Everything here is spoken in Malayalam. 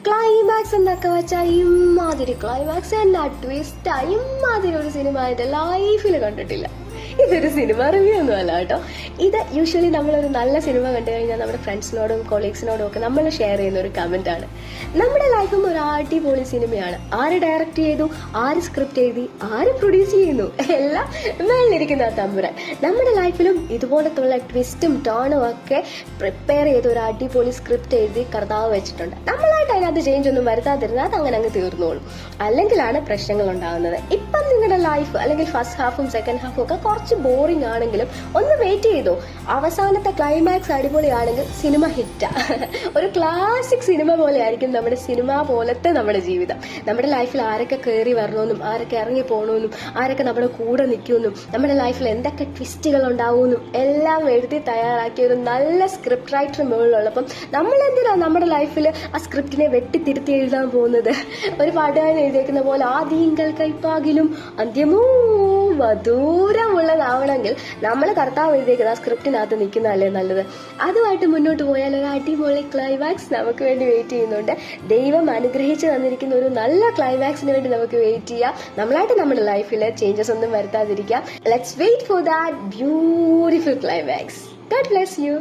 ക്ലൈമാക്സ് എന്നൊക്കെ വെച്ചാൽ ഇമ്മാതിരി ക്ലൈമാക്സ് എന്നാ ട്വിസ്റ്റ് ഇമ്മാതിരി ഒരു സിനിമ എന്റെ ലൈഫിൽ കണ്ടിട്ടില്ല. ഇതൊരു സിനിമ റിവ്യൂ ഒന്നും അല്ല കേട്ടോ. ഇത് യൂഷ്വലി നമ്മളൊരു നല്ല സിനിമ കണ്ടു കഴിഞ്ഞാൽ നമ്മുടെ ഫ്രണ്ട്സിനോടും കൊളീഗ്സിനോടും ഒക്കെ നമ്മൾ ഷെയർ ചെയ്യുന്ന ഒരു കമന്റ് ആണ്. നമ്മുടെ ലൈഫും ഒരു അടിപൊളി സിനിമയാണ്. ആര് ഡയറക്റ്റ് ചെയ്തു, ആര് സ്ക്രിപ്റ്റ് എഴുതി, ആര് പ്രൊഡ്യൂസ് ചെയ്യുന്നു, എല്ലാം മേളിലിരിക്കുന്ന തമ്പുരാൻ. നമ്മുടെ ലൈഫിലും ഇതുപോലത്തുള്ള ട്വിസ്റ്റും ടേണും ഒക്കെ പ്രിപ്പയർ ചെയ്ത് ഒരു അടിപൊളി സ്ക്രിപ്റ്റ് എഴുതി കർത്താവ് വെച്ചിട്ടുണ്ട്. നമ്മളായിട്ട് അതിനകത്ത് ചേഞ്ച് ഒന്നും വരുത്താതിരുന്നാൽ അത് അങ്ങനെ അങ്ങ് തീർന്നോളും. അല്ലെങ്കിലാണ് പ്രശ്നങ്ങൾ ഉണ്ടാകുന്നത്. ഇപ്പം നിങ്ങളുടെ ലൈഫ് അല്ലെങ്കിൽ ഫസ്റ്റ് ഹാഫും സെക്കൻഡ് ഹാഫും ഒക്കെ കുറച്ച് ബോറിംഗ് ആണെങ്കിലും ഒന്ന് വെയിറ്റ് ചെയ്തോ. അവസാനത്തെ ക്ലൈമാക്സ് അടിപൊളിയാണെങ്കിൽ സിനിമ ഹിറ്റാ. ഒരു ക്ലാസിക് സിനിമ പോലെ ആയിരിക്കും നമ്മുടെ സിനിമ പോലത്തെ നമ്മുടെ ജീവിതം. നമ്മുടെ ലൈഫിൽ ആരൊക്കെ കയറി വരണമെന്നും ആരൊക്കെ ഇറങ്ങി പോകണമെന്നും ആരൊക്കെ നമ്മുടെ കൂടെ നിൽക്കുമെന്നും നമ്മുടെ ലൈഫിൽ എന്തൊക്കെ ട്വിസ്റ്റുകൾ ഉണ്ടാവുമെന്നും എല്ലാം എഴുതി തയ്യാറാക്കിയ ഒരു നല്ല സ്ക്രിപ്റ്റ് റൈറ്റർ മുകളിലുള്ളപ്പം നമ്മൾ എന്തിനാ നമ്മുടെ ലൈഫിൽ ആ സ്ക്രിപ്റ്റിനെ വെട്ടിത്തിരുത്തി എഴുതാൻ പോകുന്നത്? ഒരു പാട്ടുകാരൻ എഴുതിയേക്കുന്ന പോലെ ആദ്യങ്ങൾ കൈപ്പാകിലും അന്ത്യമോ ദൂരമുള്ളതാവണമെങ്കിൽ നമ്മൾ കർത്താവ് എഴുതിയേക്കുന്ന ആ സ്ക്രിപ്റ്റിനകത്ത് നിൽക്കുന്നതല്ലേ നല്ലത്. അതുമായിട്ട് മുന്നോട്ട് പോയാൽ ഒരു അടിപൊളി ക്ലൈമാക്സ് നമുക്ക് വേണ്ടി വെയിറ്റ് ചെയ്യുന്നുണ്ട്. ദൈവം അനുഗ്രഹിച്ച് തന്നിരിക്കുന്ന ഒരു നല്ല ക്ലൈമാക്സിന് വേണ്ടി നമുക്ക് വെയിറ്റ് ചെയ്യാം. നമ്മളായിട്ട് നമ്മുടെ ലൈഫിൽ ചേഞ്ചസ് ഒന്നും വരുത്താതിരിക്കാം. Let's wait for that beautiful climax. God bless U.